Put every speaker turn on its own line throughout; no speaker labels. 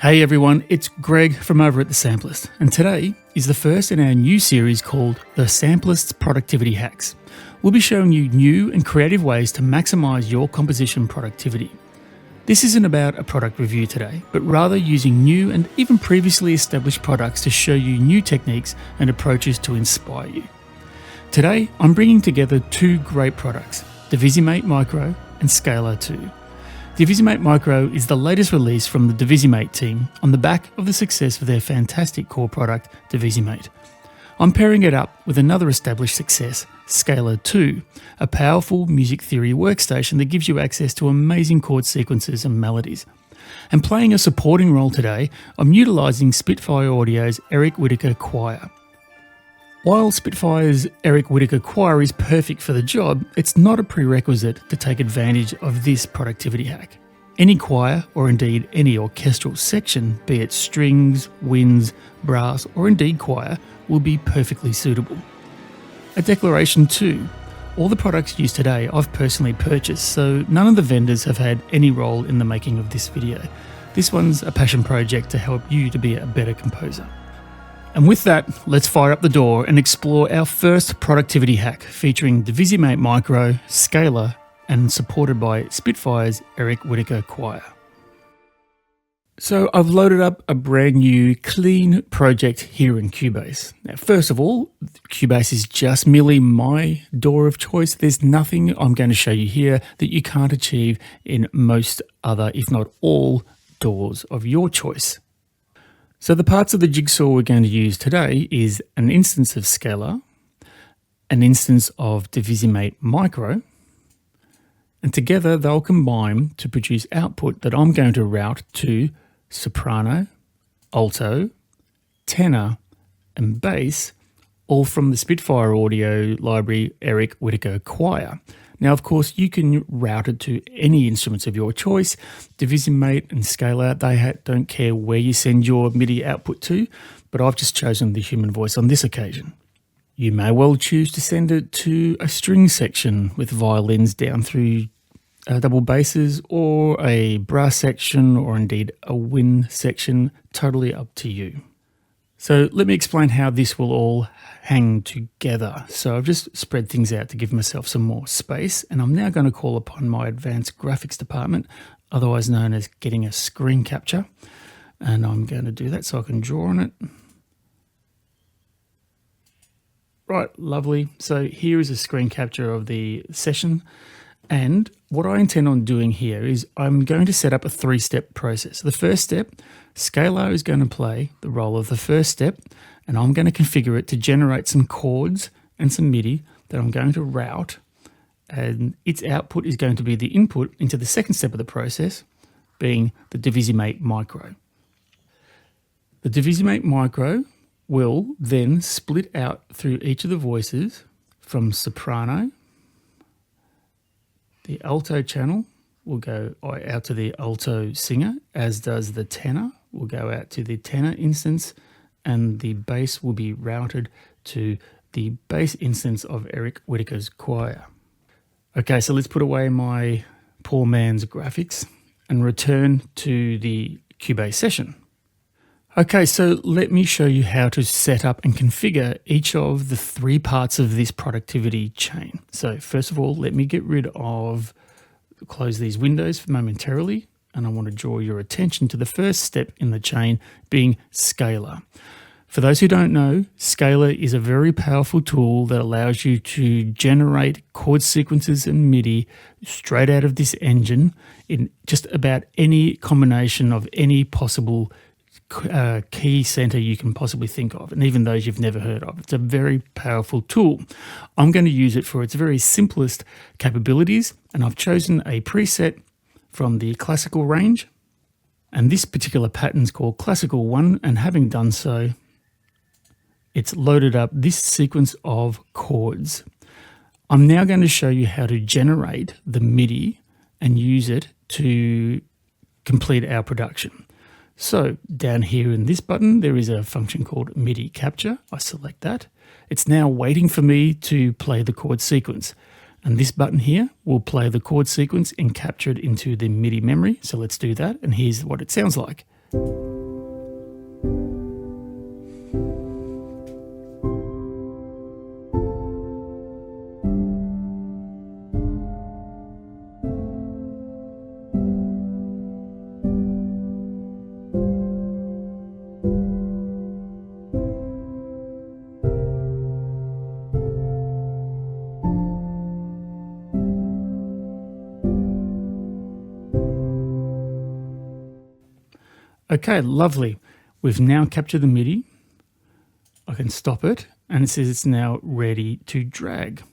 Hey everyone, it's Greg from over at the Sampleist, and today is the first in our new series called the Sampleist's Productivity Hacks. We'll be showing you new and creative ways to maximize your composition productivity. This isn't about a product review today, but rather using new and even previously established products to show you new techniques and approaches to inspire you. Today, I'm bringing together two great products, Divisimate Micro and Scaler 2. Divisimate Micro is the latest release from the Divisimate team on the back of the success of their fantastic core product, Divisimate. I'm pairing it up with another established success, Scaler 2, a powerful music theory workstation that gives you access to amazing chord sequences and melodies. And playing a supporting role today, I'm utilising Spitfire Audio's Eric Whitacre Choir. While Spitfire's Eric Whitacre Choir is perfect for the job, it's not a prerequisite to take advantage of this productivity hack. Any choir, or indeed any orchestral section, be it strings, winds, brass, or indeed choir, will be perfectly suitable. A declaration too. All the products used today I've personally purchased, so none of the vendors have had any role in the making of this video. This one's a passion project to help you to be a better composer. And with that, let's fire up the door and explore our first productivity hack featuring Divisimate Micro, Scaler, and supported by Spitfire's Eric Whitacre Choir. So I've loaded up a brand new clean project here in Cubase. Now, first of all, Cubase is just merely my DAW of choice. There's nothing I'm going to show you here that you can't achieve in most other, if not all, DAWs of your choice. So the parts of the jigsaw we're going to use today is an instance of Scaler, an instance of Divisimate Micro, and together they'll combine to produce output that I'm going to route to soprano, alto, tenor, and bass, all from the Spitfire Audio library Eric Whitacre Choir. Now, of course, you can route it to any instruments of your choice. Divisimate and Scaler, they don't care where you send your MIDI output to, but I've just chosen the human voice on this occasion. You may well choose to send it to a string section with violins down through double basses, or a brass section, or indeed a wind section, totally up to you. So let me explain how this will all hang together. So I've just spread things out to give myself some more space, and I'm now going to call upon my advanced graphics department, otherwise known as getting a screen capture, and I'm going to do that so I can draw on it. Right, lovely. So here is a screen capture of the session, and what I intend on doing here is I'm going to set up a three-step process. The first step, Scaler is going to play the role of the first step, and I'm going to configure it to generate some chords and some MIDI that I'm going to route, and its output is going to be the input into the second step of the process, being the Divisimate Micro. The Divisimate Micro will then split out through each of the voices from soprano. The alto channel will go out to the alto singer, as does the tenor will go out to the tenor instance, and the bass will be routed to the bass instance of Eric Whitacre's Choir. Okay, so let's put away my poor man's graphics and return to the Cubase session. Okay, so let me show you how to set up and configure each of the three parts of this productivity chain. So first of all, let me close these windows momentarily, and I want to draw your attention to the first step in the chain, being Scaler. For those who don't know, Scaler is a very powerful tool that allows you to generate chord sequences and MIDI straight out of this engine in just about any combination of any possible key center you can possibly think of, and even those you've never heard of. It's a very powerful tool. I'm going to use it for its very simplest capabilities, and I've chosen a preset from the classical range, and this particular pattern is called Classical 1, and having done so, it's loaded up this sequence of chords. I'm now going to show you how to generate the MIDI and use it to complete our production. So down here in this button, there is a function called MIDI capture. I select that. It's now waiting for me to play the chord sequence. And this button here will play the chord sequence and capture it into the MIDI memory. So let's do that. And here's what it sounds like. Okay, lovely. We've now captured the MIDI. I can stop it and it says it's now ready to drag.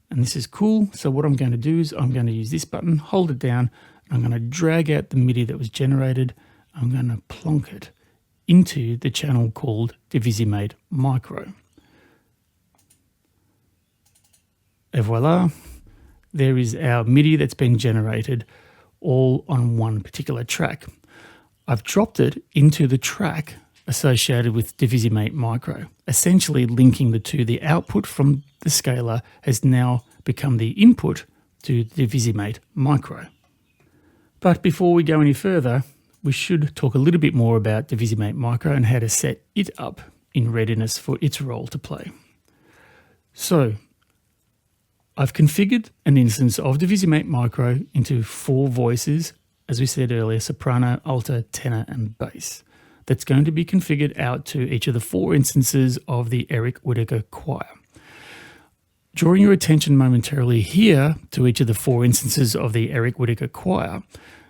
And this is cool. So what I'm going to do is I'm going to use this button, hold it down, and I'm going to drag out the MIDI that was generated. I'm going to plonk it into the channel called Divisimate Micro. Et voila, there is our MIDI that's been generated all on one particular track. I've dropped it into the track associated with Divisimate Micro, essentially linking the two. The output from the scaler has now become the input to Divisimate Micro. But before we go any further, we should talk a little bit more about Divisimate Micro and how to set it up in readiness for its role to play. So I've configured an instance of Divisimate Micro into 4 voices, as we said earlier, soprano, alto, tenor, and bass. That's going to be configured out to each of the 4 instances of the Eric Whitacre choir. Drawing your attention momentarily here to each of the 4 instances of the Eric Whitacre choir,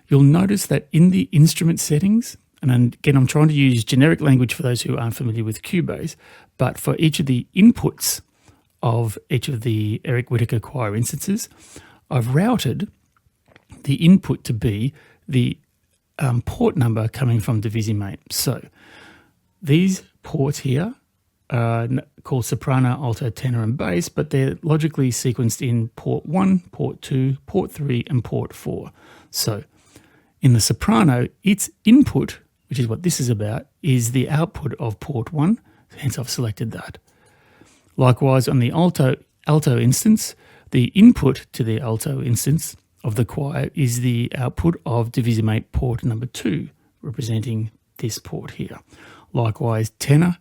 you'll notice that in the instrument settings, and again, I'm trying to use generic language for those who aren't familiar with Cubase, but for each of the inputs of each of the Eric Whitacre choir instances, I've routed the input to be the port number coming from Divisimate. So these ports here are called soprano, alto, tenor, and bass, but they're logically sequenced in port 1, port 2, port 3, and port 4. So in the soprano, its input, which is what this is about, is the output of port 1, hence I've selected that. Likewise, on the alto instance, the input to the alto instance of the choir is the output of Divisimate port number 2, representing this port here. Likewise, tenor,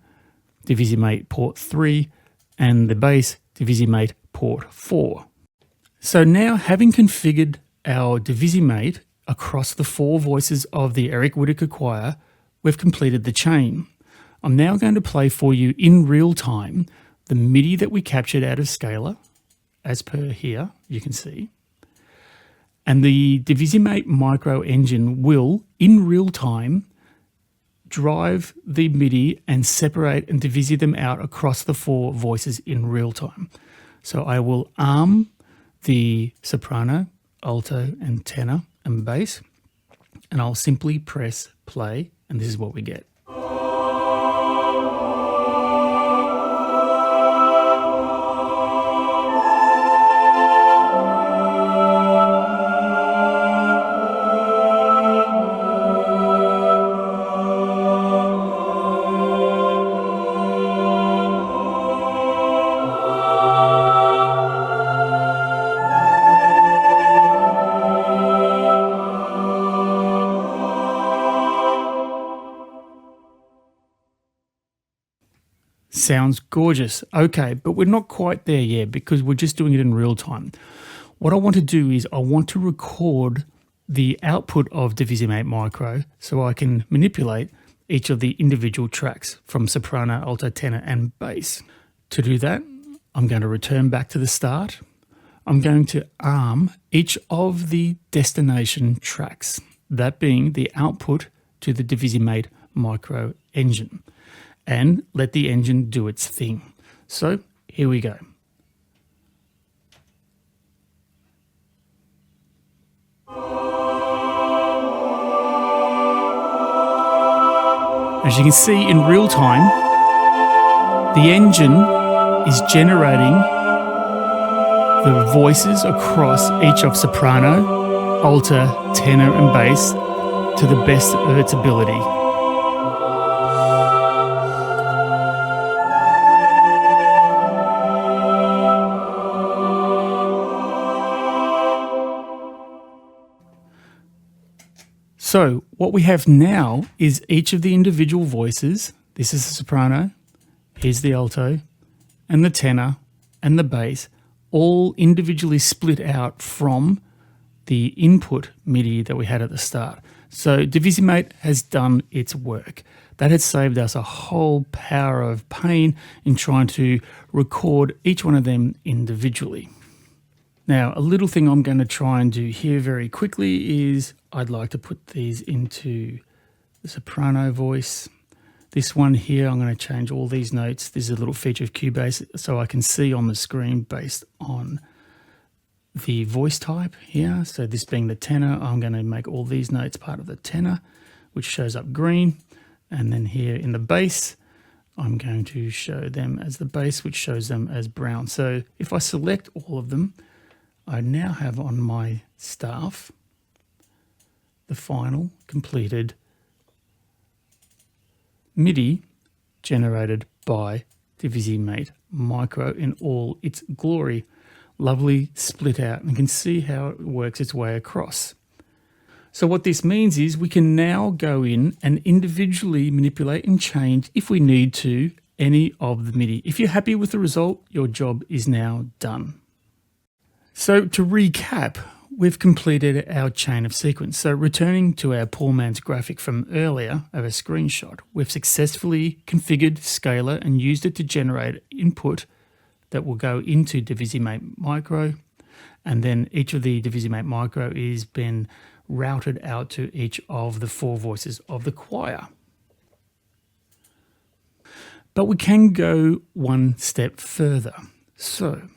Divisimate port 3, and the bass, Divisimate port 4. So now, having configured our Divisimate across the 4 voices of the Eric Whitacre choir, we've completed the chain. I'm now going to play for you in real time the MIDI that we captured out of Scaler, as per here, you can see. And the Divisimate Micro engine will, in real time, drive the MIDI and separate and divisi them out across the 4 voices in real time. So I will arm the soprano, alto, and tenor, and bass, and I'll simply press play, and this is what we get. Sounds gorgeous. Okay, but we're not quite there yet because we're just doing it in real time. What I want to do is I want to record the output of Divisimate Micro so I can manipulate each of the individual tracks from soprano, alto, tenor, and bass. To do that, I'm going to return back to the start. I'm going to arm each of the destination tracks, that being the output to the Divisimate Micro engine, and let the engine do its thing. So here we go. As you can see in real time, the engine is generating the voices across each of soprano, alto, tenor, and bass to the best of its ability. So what we have now is each of the individual voices. This is the soprano, here's the alto, and the tenor, and the bass, all individually split out from the input MIDI that we had at the start. So Divisimate has done its work. That has saved us a whole power of pain in trying to record each one of them individually. Now, a little thing I'm going to try and do here very quickly is I'd like to put these into the soprano voice. This one here, I'm going to change all these notes. This is a little feature of Cubase so I can see on the screen based on the voice type here. So this being the tenor, I'm going to make all these notes part of the tenor, which shows up green. And then here in the bass, I'm going to show them as the bass, which shows them as brown. So if I select all of them, I now have on my staff the final completed MIDI generated by Divisimate Micro in all its glory. Lovely split out, and you can see how it works its way across. So what this means is we can now go in and individually manipulate and change, if we need to, any of the MIDI. If you're happy with the result, your job is now done. So to recap, we've completed our chain of sequence. So returning to our poor man's graphic from earlier of a screenshot, we've successfully configured Scaler and used it to generate input that will go into Divisimate Micro, and then each of the Divisimate Micro is been routed out to each of the 4 voices of the choir. But we can go one step further. So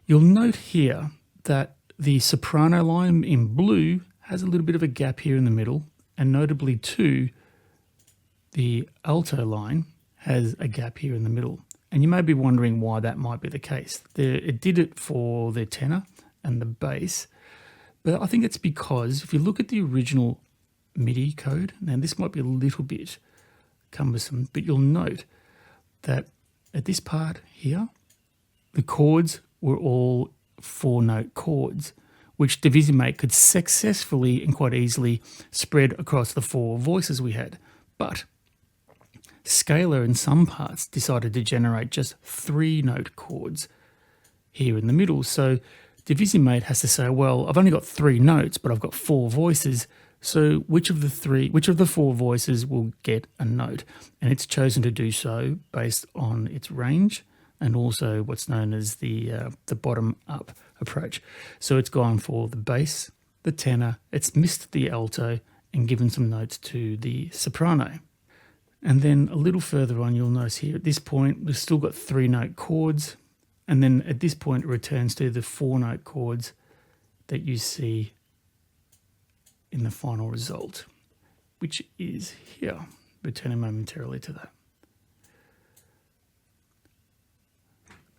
you'll note here that the soprano line in blue has a little bit of a gap here in the middle, and notably too, the alto line has a gap here in the middle. And you may be wondering why that might be the case. It did it for the tenor and the bass, but I think it's because if you look at the original MIDI code, now this might be a little bit cumbersome, but you'll note that at this part here, the chords were all 4-note chords, which Divisimate could successfully and quite easily spread across the 4 voices we had. But Scaler in some parts decided to generate just 3-note chords here in the middle. So Divisimate has to say, well, I've only got 3 notes, but I've got 4 voices. So which of the 4 voices will get a note? And it's chosen to do so based on its range and also what's known as the bottom-up approach. So it's gone for the bass, the tenor, it's missed the alto, and given some notes to the soprano. And then a little further on, you'll notice here at this point, we've still got 3-note chords. And then at this point, it returns to the 4-note chords that you see in the final result, which is here. Returning momentarily to that.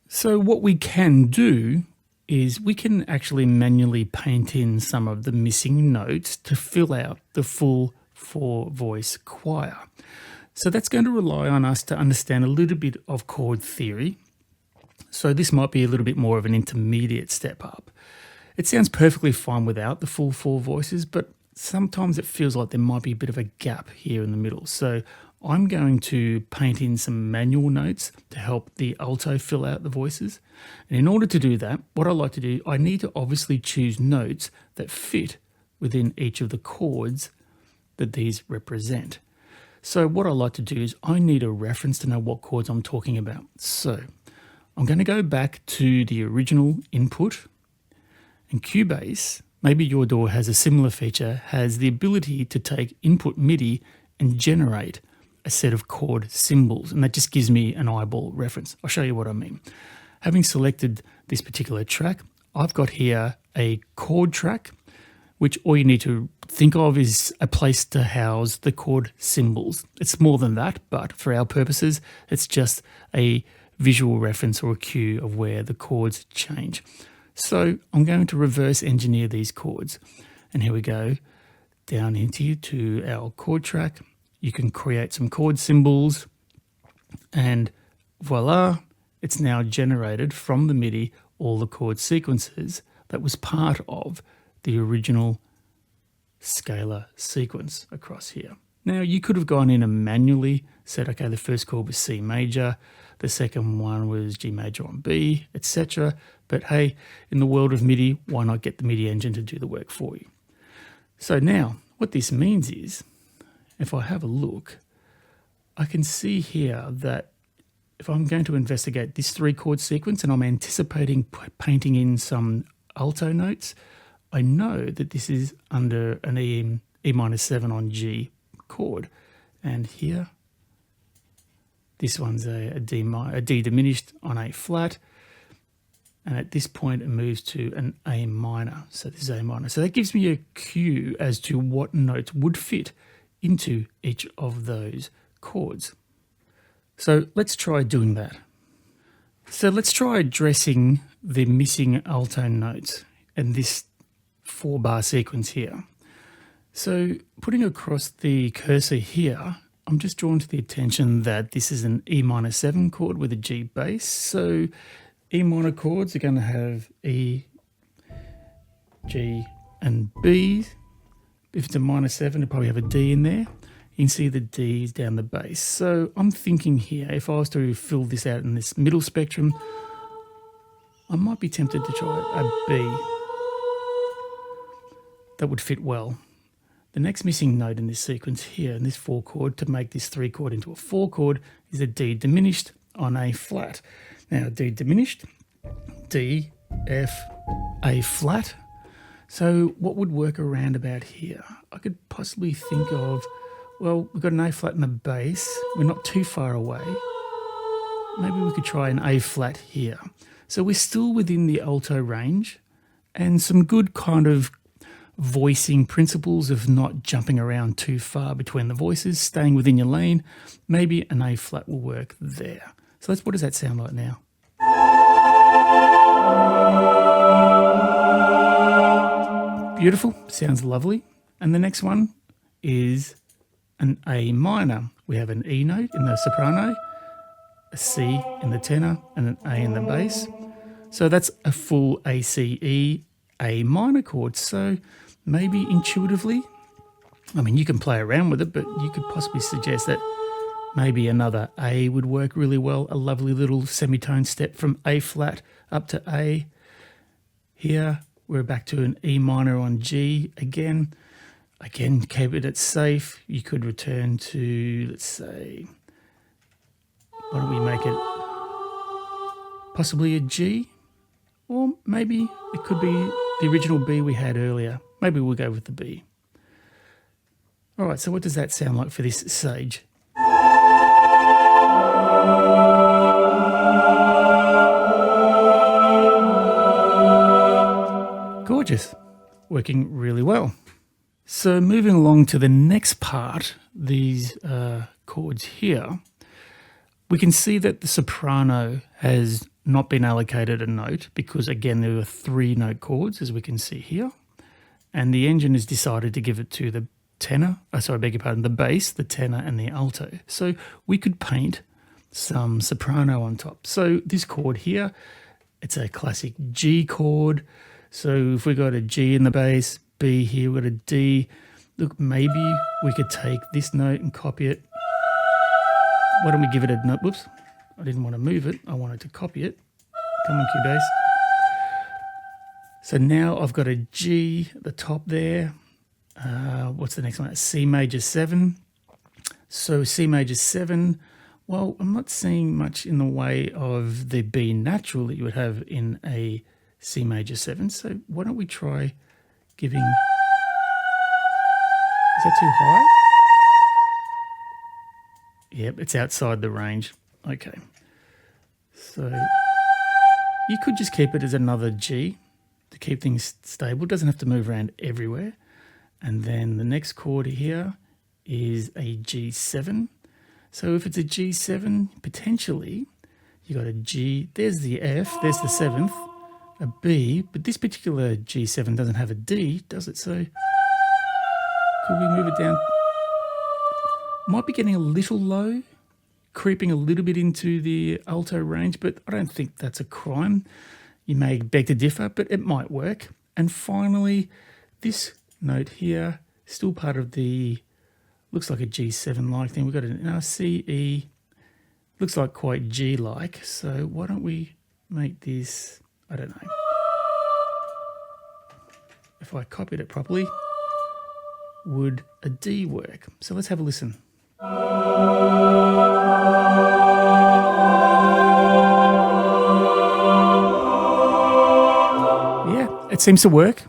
So what we can do is we can actually manually paint in some of the missing notes to fill out the full 4-voice choir. So that's going to rely on us to understand a little bit of chord theory. So this might be a little bit more of an intermediate step up. It sounds perfectly fine without the full 4 voices, but sometimes it feels like there might be a bit of a gap here in the middle. So I'm going to paint in some manual notes to help the alto fill out the voices. And in order to do that, what I like to do, I need to obviously choose notes that fit within each of the chords that these represent. So what I like to do is I need a reference to know what chords I'm talking about. So I'm going to go back to the original input, and Cubase, maybe your DAW has a similar feature, has the ability to take input MIDI and generate a set of chord symbols, and that just gives me an eyeball reference. I'll show you what I mean. Having selected this particular track, I've got here a chord track, which all you need to think of is a place to house the chord symbols. It's more than that, but for our purposes, it's just a visual reference or a cue of where the chords change. So I'm going to reverse engineer these chords. And here we go, down into to our chord track. You can create some chord symbols, and voila, it's now generated from the MIDI all the chord sequences that was part of the original scalar sequence across here. Now you could have gone in and manually said, okay, the first chord was C major, the second one was G major on B, etc. But hey, in the world of MIDI, why not get the MIDI engine to do the work for you? So now what this means is, if I have a look, I can see here that if I'm going to investigate this 3-chord sequence and I'm anticipating painting in some alto notes, I know that this is under an E minor 7 on G chord. And here, this one's a D diminished on A flat. And at this point, it moves to an A minor. So this is A minor. So that gives me a cue as to what notes would fit into each of those chords. So let's try doing that. So let's try addressing the missing alto notes in this 4-bar sequence here. So putting across the cursor here, I'm just drawn to the attention that this is an E minor 7 chord with a G bass. So E minor chords are going to have E, G, and B. If it's a minor 7, it'll probably have a D in there. You can see the D's down the bass. So I'm thinking here, if I was to fill this out in this middle spectrum, I might be tempted to try a B. That would fit well. The next missing note in this sequence here, in this 4 chord, to make this 3 chord into a 4 chord, is a D diminished on A flat. Now, D diminished, D, F, A flat. So what would work around about here? I could possibly think of, well, we've got an A flat in the bass. We're not too far away. Maybe we could try an A flat here. So we're still within the alto range, and some good kind of voicing principles of not jumping around too far between the voices, staying within your lane. Maybe an A flat will work there. So what does that sound like now? Beautiful, sounds lovely. And the next one is an A minor. We have an E note in the soprano, a C in the tenor, and an A in the bass. So that's a full ACE A minor chord. So maybe intuitively, I mean, you can play around with it, but you could possibly suggest that maybe another A would work really well, a lovely little semitone step from A flat up to A. Here, we're back to an E minor on G again. Again, keep it safe. You could return to, let's say, why don't we make it possibly a G? Or maybe it could be the original B we had earlier. Maybe we'll go with the B. All right, so what does that sound like for this Sage? Gorgeous, working really well. So moving along to the next part, these chords here, we can see that the soprano has not been allocated a note because, again, there were 3 note chords, as we can see here. And the engine has decided to give it to the tenor, the bass, the tenor, and the alto. So we could paint some soprano on top. So this chord here, it's a classic G chord. So if we got a G in the bass, B here, we've got a D. Look, maybe we could take this note and copy it. Why don't we give it a note? Whoops, I didn't want to move it. I wanted to copy it. Come on, Cubase. So now I've got a G at the top there. What's the next one? C major 7. So C major 7, well, I'm not seeing much in the way of the B natural that you would have in a C major 7. So why don't we try giving... Is that too high? Yep, it's outside the range. Okay. So you could just keep it as another G to keep things stable. It doesn't have to move around everywhere. And then the next chord here is a G7. So if it's a G7, potentially you got a G, there's the F, there's the 7th, a B, but this particular G7 doesn't have a D, does it? So could we move it down? Might be getting a little low, creeping a little bit into the alto range, but I don't think that's a crime. You may beg to differ, but it might work. And finally, this note here, still part of the, looks like a G7-like thing. We've got an C, E, looks like quite G-like. So why don't we make this, I don't know. If I copied it properly, would a D work? So let's have a listen. Yeah, it seems to work.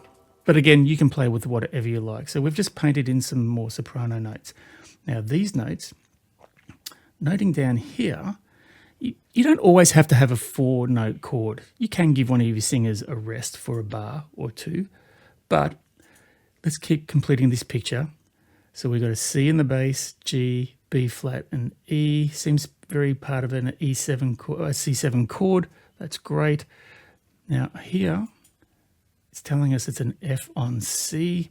But again, you can play with whatever you like. So we've just painted in some more soprano notes. Now these notes, noting down here, you don't always have to have a 4-note chord. You can give one of your singers a rest for a bar or two, but let's keep completing this picture. So we've got a C in the bass, G, B flat, and E. Seems very part of an E7 chord, a C7 chord. That's great. Now here, it's telling us it's an F on C.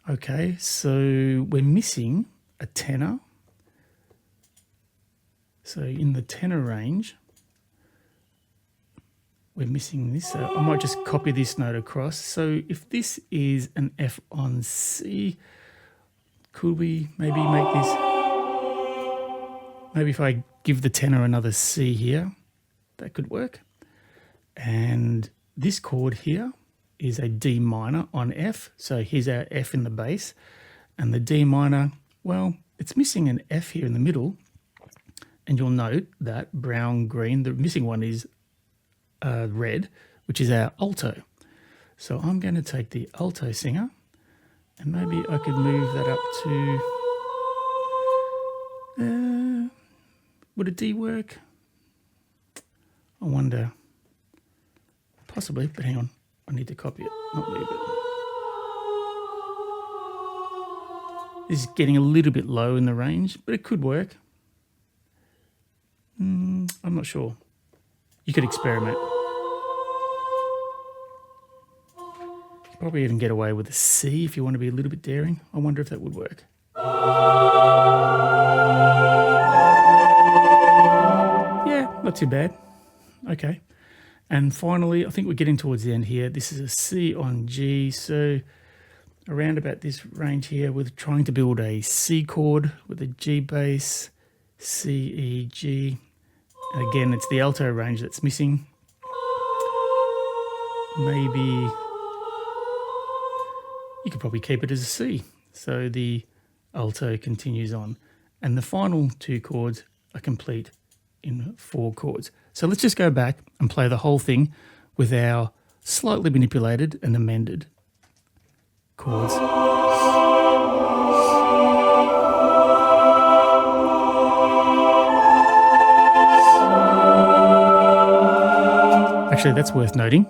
Okay, so we're missing a tenor. So in the tenor range, we're missing this. So I might just copy this note across. So if this is an F on C, could we maybe make this, maybe if I give the tenor another C here, that could work. And this chord here is a D minor on F. So here's our F in the bass. And the D minor, well, it's missing an F here in the middle. And you'll note that brown, green, the missing one is red, which is our alto. So I'm going to take the alto singer, and maybe I could move that up to, would a D work? I wonder, possibly, but hang on, I need to copy it, not move it. This is getting a little bit low in the range, but it could work. I'm not sure. You could experiment. You could probably even get away with a C if you want to be a little bit daring. I wonder if that would work. Yeah, not too bad. Okay. And finally, I think we're getting towards the end here. This is a C on G. So around about this range here, we're trying to build a C chord with a G bass, C, E, G. And again, it's the alto range that's missing. Maybe you could probably keep it as a C. So the alto continues on. And the final 2 chords are complete in 4 chords. So let's just go back and play the whole thing with our slightly manipulated and amended chords. Actually, that's worth noting.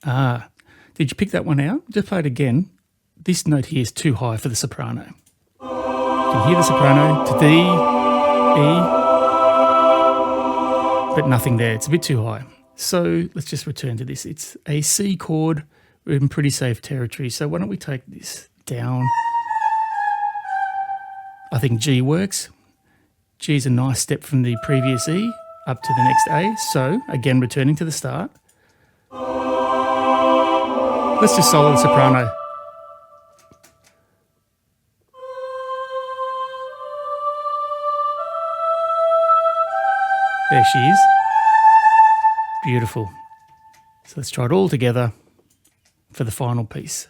Did you pick that one out? Just play it again. This note here is too high for the soprano. You can hear the soprano to D, E, but nothing there. It's a bit too high. So let's just return to this. It's a C chord. We're in pretty safe territory. So why don't we take this down? I think G works. G is a nice step from the previous E up to the next A. So again, returning to the start. Let's just solo the soprano. There she is. Beautiful. So let's try it all together for the final piece.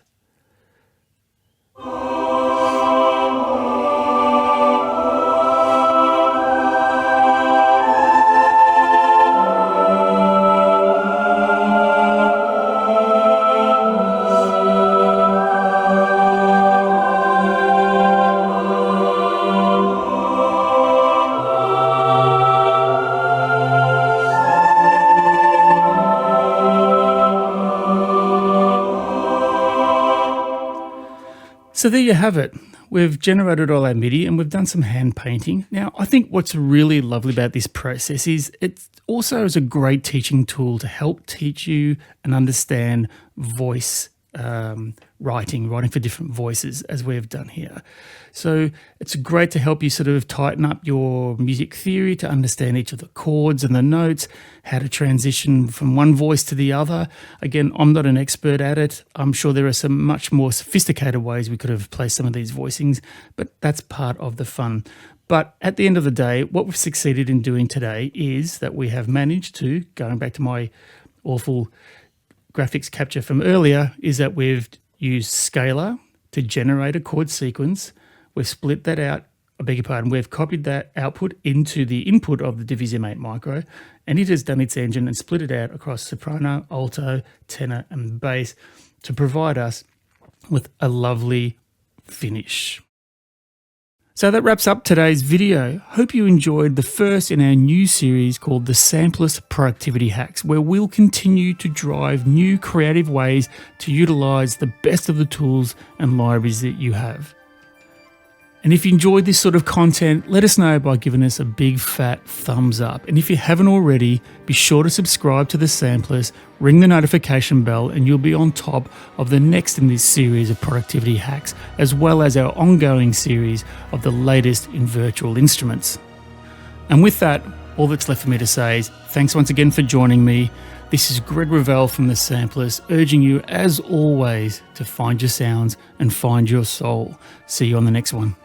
So there you have it. We've generated all our MIDI and we've done some hand painting. Now, I think what's really lovely about this process is it also is a great teaching tool to help teach you and understand voice writing for different voices, as we've done here. So it's great to help you sort of tighten up your music theory, to understand each of the chords and the notes, how to transition from one voice to the other. Again, I'm not an expert at it. I'm sure there are some much more sophisticated ways we could have placed some of these voicings, but that's part of the fun. But at the end of the day, what we've succeeded in doing today is that we have managed to, going back to my awful graphics capture from earlier, is that we've used Scaler to generate a chord sequence. We've split that out, I beg your pardon, we've copied that output into the input of the Divisimate Micro, and it has done its engine and split it out across soprano, alto, tenor, and bass to provide us with a lovely finish. So that wraps up today's video. Hope you enjoyed the first in our new series called the Sampleist Productivity Hacks, where we'll continue to drive new creative ways to utilize the best of the tools and libraries that you have. And if you enjoyed this sort of content, let us know by giving us a big fat thumbs up. And if you haven't already, be sure to subscribe to the Sampleist, ring the notification bell, and you'll be on top of the next in this series of productivity hacks, as well as our ongoing series of the latest in virtual instruments. And with that, all that's left for me to say is thanks once again for joining me. This is Greg Revell from the Sampleist, urging you as always to find your sounds and find your soul. See you on the next one.